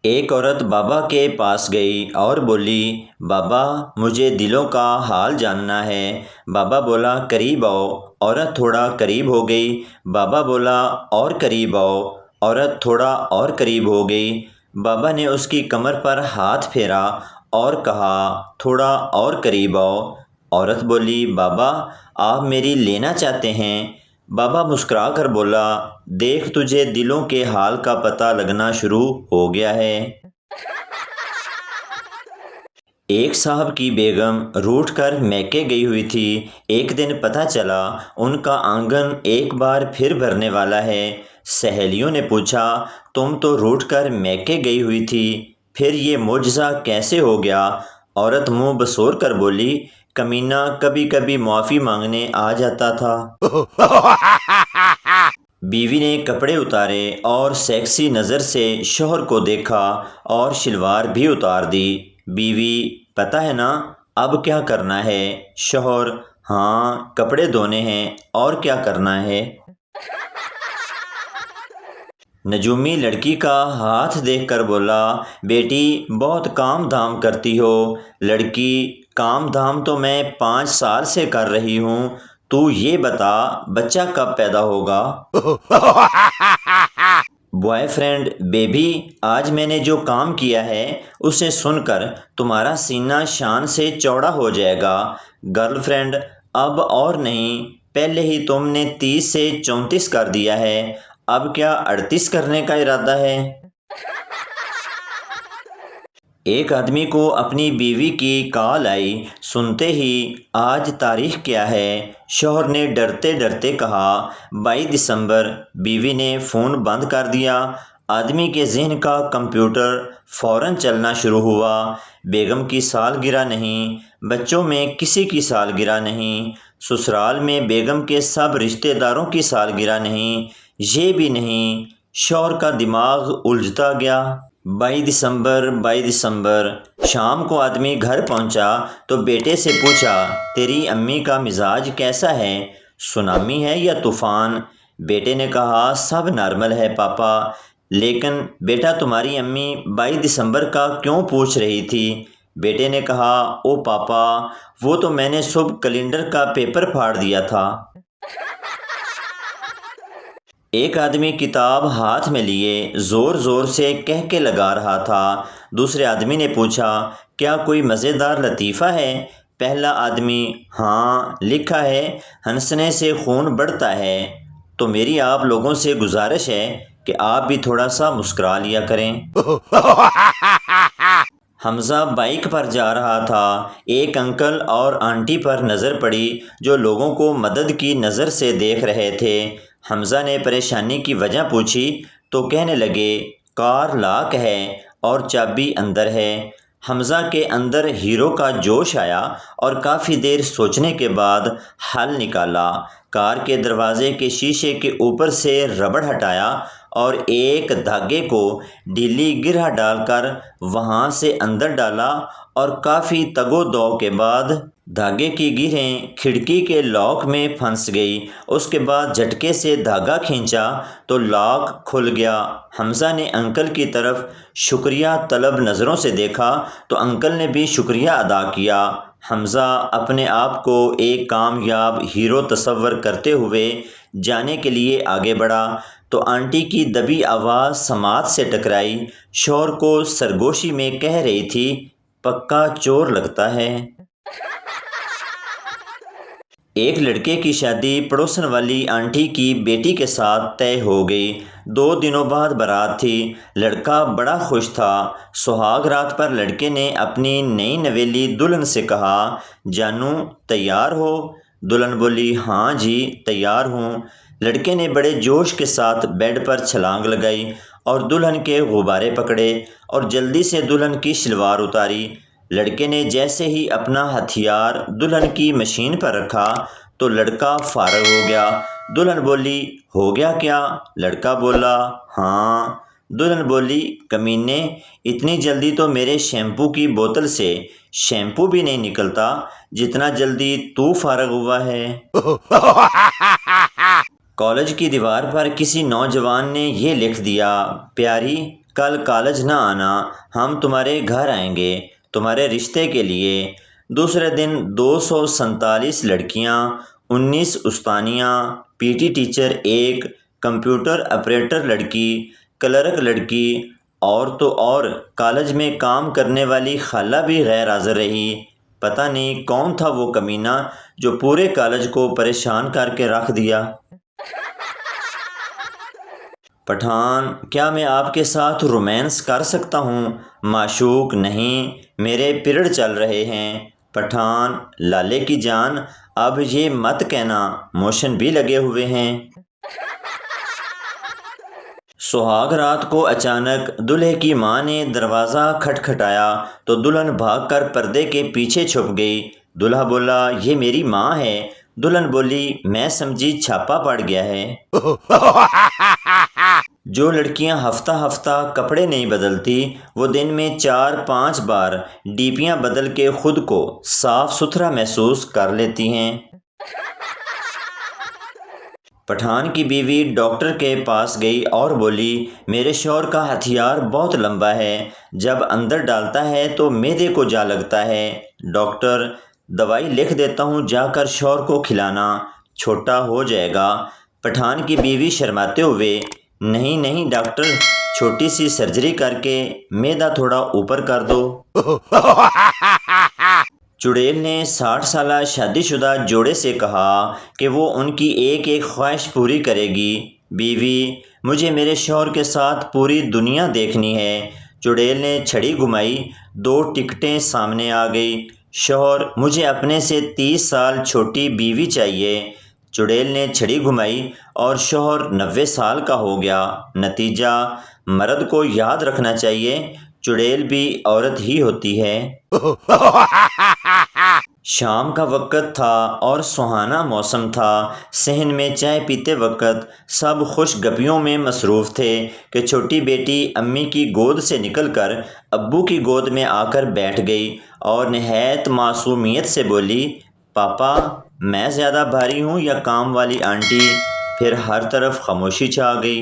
ایک عورت بابا کے پاس گئی اور بولی، بابا مجھے دلوں کا حال جاننا ہے۔ بابا بولا، قریب آؤ۔ عورت تھوڑا قریب ہو گئی۔ بابا بولا، اور قریب آؤ۔ عورت تھوڑا اور قریب ہو گئی۔ بابا نے اس کی کمر پر ہاتھ پھیرا اور کہا، تھوڑا اور قریب آؤ۔ عورت بولی، بابا آپ میری لینا چاہتے ہیں؟ بابا مسکرا کر بولا، دیکھ تجھے دلوں کے حال کا پتہ لگنا شروع ہو گیا ہے۔ ایک صاحب کی بیگم روٹھ کر میکے گئی ہوئی تھی۔ ایک دن پتہ چلا ان کا آنگن ایک بار پھر بھرنے والا ہے۔ سہیلیوں نے پوچھا، تم تو روٹھ کر میکے گئی ہوئی تھی، پھر یہ معجزہ کیسے ہو گیا؟ عورت منہ بسور کر بولی، کمینہ کبھی کبھی معافی مانگنے آ جاتا تھا۔ بیوی نے کپڑے اتارے اور سیکسی نظر سے شوہر کو دیکھا اور شلوار بھی اتار دی۔ بیوی، پتہ ہے نا اب کیا کرنا ہے؟ شوہر، ہاں کپڑے دھونے ہیں، اور کیا کرنا ہے؟ نجومی لڑکی کا ہاتھ دیکھ کر بولا، بیٹی بہت کام دھام کرتی ہو۔ لڑکی، کام دھام تو میں 5 سال سے کر رہی ہوں، تو یہ بتا بچہ کب پیدا ہوگا؟ بوائے فرینڈ، بیبی آج میں نے جو کام کیا ہے اسے سن کر تمہارا سینہ شان سے چوڑا ہو جائے گا۔ گرل فرینڈ، اب اور نہیں، پہلے ہی تم نے 30 سے 34 کر دیا ہے، اب کیا 38 کرنے کا ارادہ ہے؟ ایک آدمی کو اپنی بیوی کی کال آئی، سنتے ہی آج تاریخ کیا ہے؟ شوہر نے ڈرتے ڈرتے کہا، 22 دسمبر۔ بیوی نے فون بند کر دیا۔ آدمی کے ذہن کا کمپیوٹر فوراً چلنا شروع ہوا۔ بیگم کی سالگرہ نہیں، بچوں میں کسی کی سالگرہ نہیں، سسرال میں بیگم کے سب رشتہ داروں کی سالگرہ نہیں، یہ بھی نہیں۔ شوہر کا دماغ الجھتا گیا۔ 22 دسمبر 22 دسمبر۔ شام کو آدمی گھر پہنچا تو بیٹے سے پوچھا، تیری امی کا مزاج کیسا ہے؟ سونامی ہے یا طوفان؟ بیٹے نے کہا، سب نارمل ہے پاپا، لیکن بیٹا تمہاری امی 22 دسمبر کا کیوں پوچھ رہی تھی؟ بیٹے نے کہا، او پاپا وہ تو میں نے صبح کیلنڈر کا پیپر پھاڑ دیا تھا۔ ایک آدمی کتاب ہاتھ میں لیے زور زور سے کہہ کے لگا رہا تھا۔ دوسرے آدمی نے پوچھا، کیا کوئی مزیدار لطیفہ ہے؟ پہلا آدمی، ہاں لکھا ہے، ہنسنے سے خون بڑھتا ہے۔ تو میری آپ لوگوں سے گزارش ہے کہ آپ بھی تھوڑا سا مسکرا لیا کریں۔ حمزہ بائیک پر جا رہا تھا۔ ایک انکل اور آنٹی پر نظر پڑی جو لوگوں کو مدد کی نظر سے دیکھ رہے تھے۔ حمزہ نے پریشانی کی وجہ پوچھی تو کہنے لگے، کار لاک ہے اور چابی اندر ہے۔ حمزہ کے اندر ہیرو کا جوش آیا اور کافی دیر سوچنے کے بعد حل نکالا۔ کار کے دروازے کے شیشے کے اوپر سے ربڑ ہٹایا اور ایک دھاگے کو ڈھیلی گرہ ڈال کر وہاں سے اندر ڈالا اور کافی تگ و دو کے بعد دھاگے کی گرہیں کھڑکی کے لاک میں پھنس گئی۔ اس کے بعد جھٹکے سے دھاگا کھینچا تو لاک کھل گیا۔ حمزہ نے انکل کی طرف شکریہ طلب نظروں سے دیکھا تو انکل نے بھی شکریہ ادا کیا۔ حمزہ اپنے آپ کو ایک کامیاب ہیرو تصور کرتے ہوئے جانے کے لیے آگے بڑھا تو آنٹی کی دبی آواز سماعت سے ٹکرائی۔ شوہر کو سرگوشی میں کہہ رہی تھی، پکا چور لگتا ہے۔ ایک لڑکے کی شادی پڑوسن والی آنٹی کی بیٹی کے ساتھ طے ہو گئی۔ 2 دنوں بعد بارات تھی۔ لڑکا بڑا خوش تھا۔ سہاگ رات پر لڑکے نے اپنی نئی نویلی دلہن سے کہا، جانو تیار ہو؟ دلہن بولی، ہاں جی تیار ہوں۔ لڑکے نے بڑے جوش کے ساتھ بیڈ پر چھلانگ لگائی اور دلہن کے غبارے پکڑے اور جلدی سے دلہن کی شلوار اتاری۔ لڑکے نے جیسے ہی اپنا ہتھیار دلہن کی مشین پر رکھا تو لڑکا فارغ ہو گیا۔ دلہن بولی، ہو گیا کیا؟ لڑکا بولا، ہاں۔ دلہن بولی، کمینے اتنی جلدی تو میرے شیمپو کی بوتل سے شیمپو بھی نہیں نکلتا جتنا جلدی تو فارغ ہوا ہے۔ کالج کی دیوار پر کسی نوجوان نے یہ لکھ دیا، پیاری کل کالج نہ آنا، ہم تمہارے گھر آئیں گے تمہارے رشتے کے لیے۔ دوسرے دن 247 لڑکیاں، 19 استانیاں، پی ٹی ٹیچر ایک، کمپیوٹر آپریٹر لڑکی، کلرک لڑکی، اور تو اور کالج میں کام کرنے والی خالہ بھی غیر حاضر رہی۔ پتہ نہیں کون تھا وہ کمینہ جو پورے کالج کو پریشان کر کے رکھ دیا۔ پٹھان: کیا میں آپ کے ساتھ رومانس کر سکتا ہوں؟ معشوق: نہیں، میرے پیریڈ چل رہے ہیں۔ پٹھان: لالے کی جان، اب یہ مت کہنا، موشن بھی لگے ہوئے ہیں۔ سہاگ رات کو اچانک دلہے کی ماں نے دروازہ کھٹکھٹایا تو دلہن بھاگ کر پردے کے پیچھے چھپ گئی۔ دلہا بولا، یہ میری ماں ہے۔ دلہن بولی، میں سمجھی چھاپا پڑ گیا ہے۔ جو لڑکیاں ہفتہ ہفتہ کپڑے نہیں بدلتی، وہ دن میں 4-5 بار ڈیپیاں بدل کے خود کو صاف ستھرا محسوس کر لیتی ہیں۔ پٹھان کی بیوی ڈاکٹر کے پاس گئی اور بولی، میرے شوہر کا ہتھیار بہت لمبا ہے، جب اندر ڈالتا ہے تو معدے کو جا لگتا ہے۔ ڈاکٹر: دوائی لکھ دیتا ہوں، جا کر شوہر کو کھلانا، چھوٹا ہو جائے گا۔ پٹھان کی بیوی شرماتے ہوئے، نہیں نہیں ڈاکٹر، چھوٹی سی سرجری کر کے معدہ تھوڑا اوپر کر دو۔ چڑیل نے 60 سالہ شادی شدہ جوڑے سے کہا کہ وہ ان کی ایک ایک خواہش پوری کرے گی۔ بیوی: مجھے میرے شوہر کے ساتھ پوری دنیا دیکھنی ہے۔ چڑیل نے چھڑی گھمائی، 2 ٹکٹیں سامنے آ گئی۔ شوہر: مجھے اپنے سے 30 سال چھوٹی بیوی چاہیے۔ چڑیل نے چھڑی گھمائی اور شوہر 90 سال کا ہو گیا۔ نتیجہ: مرد کو یاد رکھنا چاہیے، چڑیل بھی عورت ہی ہوتی ہے۔ شام کا وقت تھا اور سہانا موسم تھا۔ صحن میں چائے پیتے وقت سب خوش گپیوں میں مصروف تھے کہ چھوٹی بیٹی امی کی گود سے نکل کر ابو کی گود میں آ کر بیٹھ گئی اور نہایت معصومیت سے بولی، پاپا، میں زیادہ بھاری ہوں یا کام والی آنٹی؟ پھر ہر طرف خاموشی چھا گئی۔